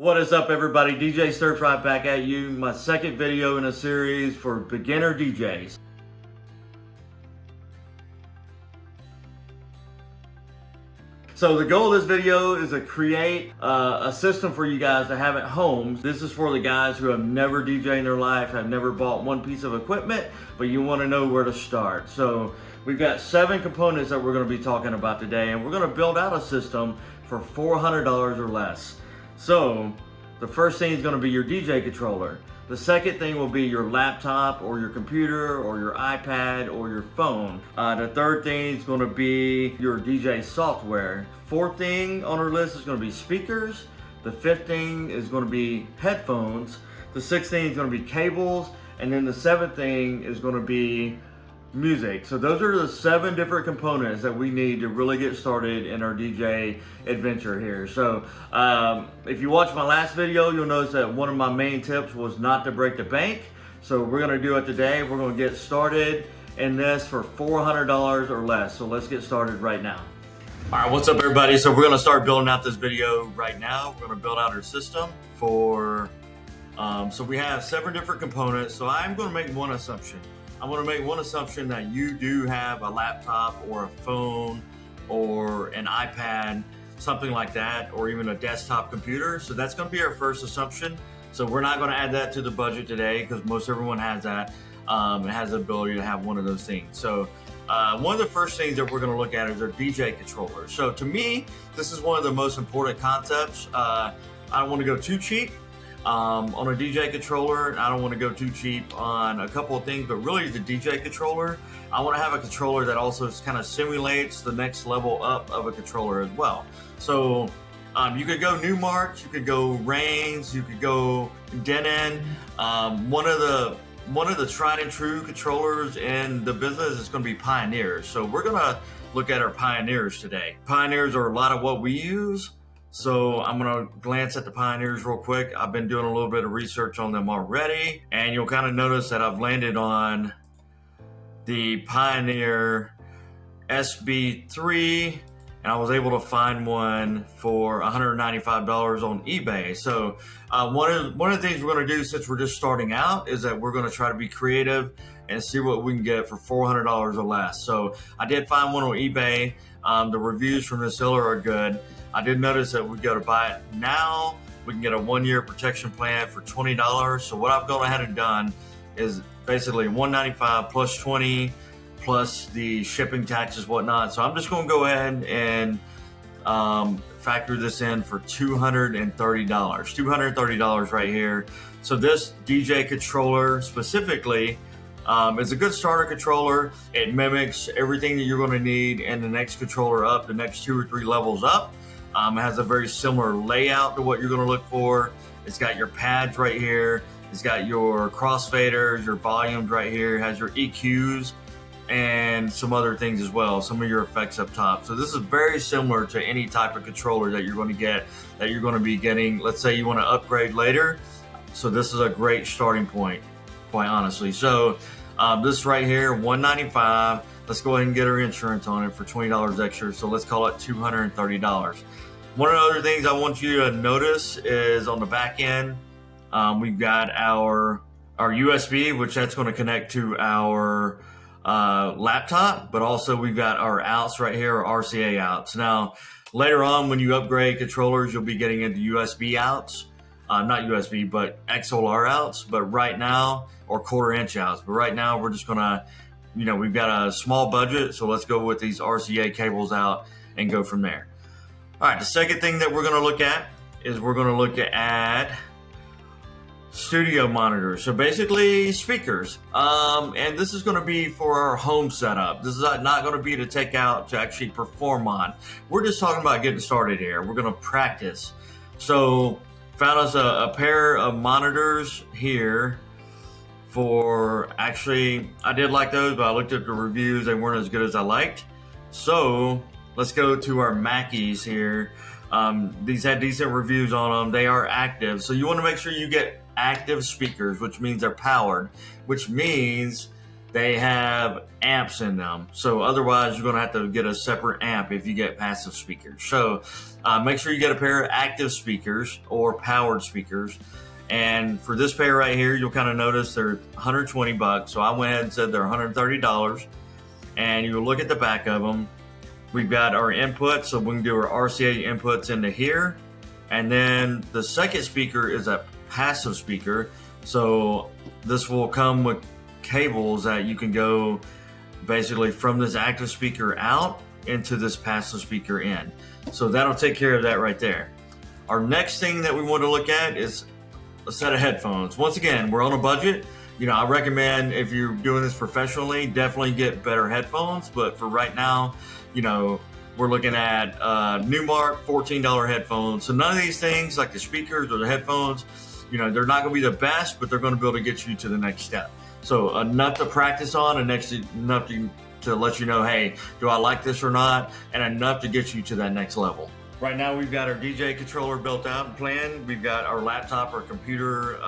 What is up, everybody? DJ Surf right back at you. My second video in a series for beginner DJs. So the goal of this video is to create a system for you guys to have at home. This is for the guys who have never DJed in their life, have never bought one piece of equipment, but you want to know where to start. So we've got 7 components that we're going to be talking about today, and we're going to build out a system for $400 or less. So the first thing is going to be your DJ controller. The second thing will be your laptop or your computer or your iPad or your phone. The third thing is going to be your DJ software. Fourth thing on our list is going to be speakers. The fifth thing is going to be headphones. The sixth thing is going to be cables. And then the seventh thing is going to be music. So those are the 7 different components that we need to really get started in our DJ adventure here. So if you watch my last video, you'll notice that one of my main tips was not to break the bank. So we're going to do it today. We're going to get started in this for $400 or less. So let's get started right now. All right, what's up, everybody? So we're going to start building out this video right now. We're going to build out our system for so we have 7 different components. So I'm going to make one assumption. I want to make one assumption that you do have a laptop or a phone or an iPad, something like that, or even a desktop computer. So that's going to be our first assumption. So we're not going to add that to the budget today because most everyone has that and has the ability to have one of those things. So one of the first things that we're going to look at is our DJ controller. So to me, this is one of the most important concepts. I don't want to go too cheap on a DJ controller. I don't want to go too cheap on a couple of things, but really the DJ controller, I want to have a controller that also kind of simulates the next level up of a controller as well. So you could go Newmark, you could go Reigns, you could go Denon. One of the tried and true controllers in the business is going to be Pioneers. So we're going to look at our Pioneers today. Pioneers are a lot of what we use. So I'm going to glance at the Pioneers real quick. I've been doing a little bit of research on them already, and you'll kind of notice that I've landed on the Pioneer SB3, and I was able to find one for $195 on eBay. So one of the things we're going to do since we're just starting out is that we're going to try to be creative and see what we can get for $400 or less. So I did find one on eBay. The reviews from the seller are good. I did notice that we go to buy it now. We can get a 1-year protection plan for $20. So what I've gone ahead and done is basically $195 plus $20 plus the shipping taxes, whatnot. So I'm just going to go ahead and factor this in for $230. $230 right here. So this DJ controller specifically is a good starter controller. It mimics everything that you're going to need in the next controller up, the next 2 or 3 levels up. It has a very similar layout to what you're going to look for. It's got your pads right here. It's got your crossfaders, your volumes right here. It has your EQs and some other things as well, some of your effects up top. So this is very similar to any type of controller that you're going to get, that you're going to be getting. Let's say you want to upgrade later. So this is a great starting point, quite honestly. So this right here, $195. Let's go ahead and get our insurance on it for $20 extra. So let's call it $230. One of the other things I want you to notice is on the back end, we've got our USB, which that's going to connect to our laptop, but also we've got our outs right here, our RCA outs. Now, later on when you upgrade controllers, you'll be getting into USB outs. Not USB, but XLR outs, but right now, or 1/4 inch outs. But right now we're just gonna, we've got a small budget, so let's go with these RCA cables out and go from there. All right, the second thing that we're gonna look at is we're gonna look at studio monitors. So basically speakers. And this is gonna be for our home setup. This is not gonna be to take out to actually perform on. We're just talking about getting started here. We're gonna practice. So found us a pair of monitors here for, actually, I did like those, but I looked at the reviews. They weren't as good as I liked. So let's go to our Mackies here. These had decent reviews on them. They are active. So you want to make sure you get active speakers, which means they're powered, which means they have amps in them. So otherwise, you're going to have to get a separate amp if you get passive speakers. So make sure you get a pair of active speakers or powered speakers. And for this pair right here, you'll kind of notice they're $120. So I went ahead and said they're $130. And you look at the back of them. We've got our inputs, so we can do our RCA inputs into here. And then the second speaker is a passive speaker. So this will come with cables that you can go basically from this active speaker out into this passive speaker in. So that'll take care of that right there. Our next thing that we want to look at is a set of headphones. Once again, we're on a budget. I recommend if you're doing this professionally, definitely get better headphones. But for right now, we're looking at Newmark $14 headphones. So none of these things like the speakers or the headphones, they're not going to be the best, but they're going to be able to get you to the next step. So enough to practice on, and enough to let you know, hey, do I like this or not? And enough to get you to that next level. Right now, we've got our DJ controller built out and planned. We've got our laptop or computer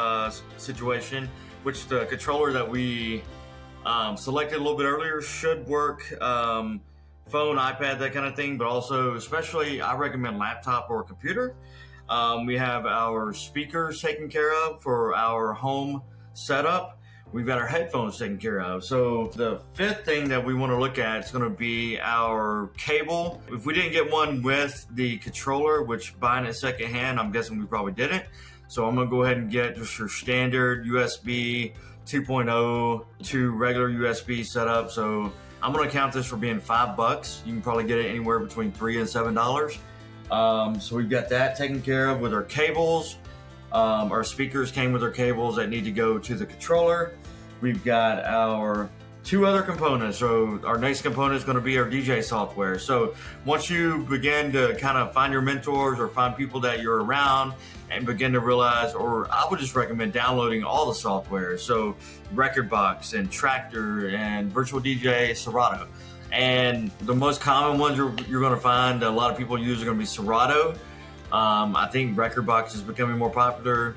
situation, which the controller that we selected a little bit earlier should work. Phone, iPad, that kind of thing, but also especially I recommend laptop or computer. We have our speakers taken care of for our home setup. We've got our headphones taken care of. So the fifth thing that we want to look at is going to be our cable. If we didn't get one with the controller, which buying it secondhand, I'm guessing we probably didn't. So I'm going to go ahead and get just your standard USB 2.0 to regular USB setup. So I'm going to count this for being $5. You can probably get it anywhere between $3 and $7. So we've got that taken care of with our cables. Our speakers came with our cables that need to go to the controller. We've got our two other components. So our next component is going to be our DJ software. So once you begin to kind of find your mentors or find people that you're around and begin to realize, or I would just recommend downloading all the software. So Rekordbox and Traktor and Virtual DJ, Serato. And the most common ones you're going to find a lot of people use are going to be Serato. I think Rekordbox is becoming more popular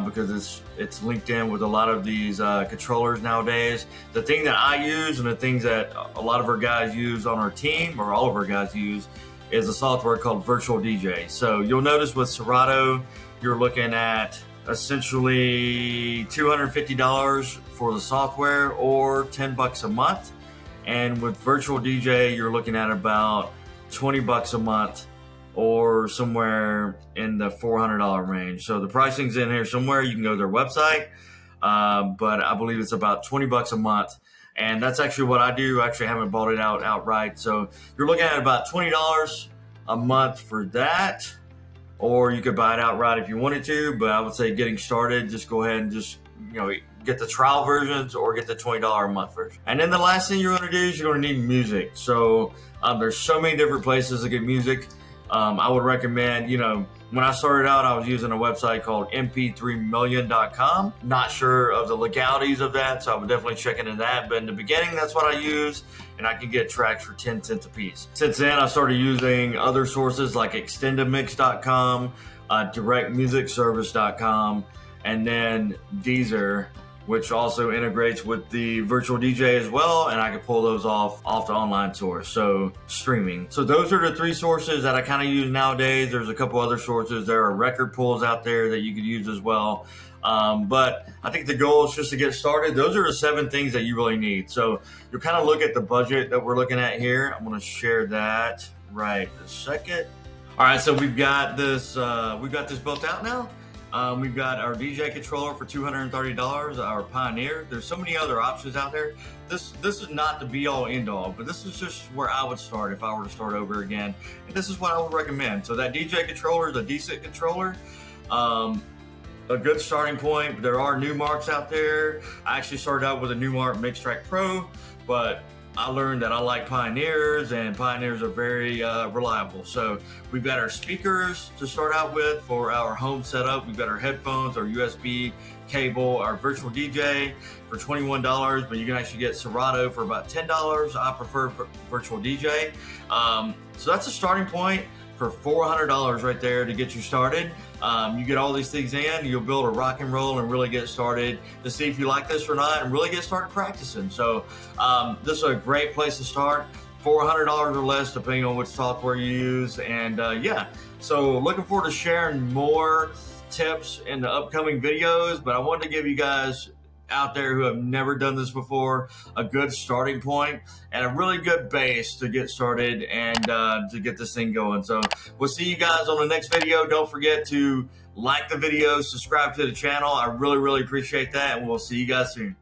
because it's linked in with a lot of these controllers nowadays. The thing that I use and the things that a lot of our guys use on our team, or all of our guys use, is a software called Virtual DJ. So you'll notice with Serato, you're looking at essentially $250 for the software or $10 a month. And with Virtual DJ, you're looking at about $20 a month or somewhere in the $400 range. So the pricing's in here somewhere. You can go to their website, but I believe it's about $20 a month. And that's actually what I do. I actually haven't bought it outright. So you're looking at about $20 a month for that, or you could buy it outright if you wanted to. But I would say getting started, just go ahead and just, get the trial versions or get the $20 a month version. And then the last thing you're going to do is you're going to need music. So there's so many different places to get music. I would recommend, when I started out, I was using a website called mp3million.com. Not sure of the legalities of that, so I would definitely check into that. But in the beginning, that's what I used, and I can get tracks for 10 cents a piece. Since then, I started using other sources like extendedmix.com, directmusicservice.com, and then Deezer, which also integrates with the Virtual DJ as well, and I can pull those off the online source, so streaming. So those are the three sources that I kind of use nowadays. There's a couple other sources. There are record pools out there that you could use as well. But I think the goal is just to get started. Those are the 7 things that you really need. So you'll kind of look at the budget that we're looking at here. I'm going to share that right this second. All right, so we've got this built out now. We've got our DJ controller for $230, our Pioneer. There's so many other options out there. This is not the be-all, end-all, but this is just where I would start if I were to start over again. And this is what I would recommend. So that DJ controller is a decent controller, a good starting point. There are Newmarks out there. I actually started out with a Newmark Mixtrack Pro, but I learned that I like Pioneers, and Pioneers are very reliable. So we've got our speakers to start out with for our home setup. We've got our headphones, our USB cable, our Virtual DJ for $21, but you can actually get Serato for about $10. I prefer Virtual DJ. So that's a starting point. for $400 right there to get you started. You get all these things in, you'll build a rock and roll and really get started to see if you like this or not and really get started practicing. So this is a great place to start. $400 or less depending on which software you use. And yeah, so looking forward to sharing more tips in the upcoming videos, but I wanted to give you guys out there who have never done this before a good starting point and a really good base to get started and to get this thing going. So we'll see you guys on the next video. Don't forget to like the video, subscribe to the channel. I really appreciate that, and we'll see you guys soon.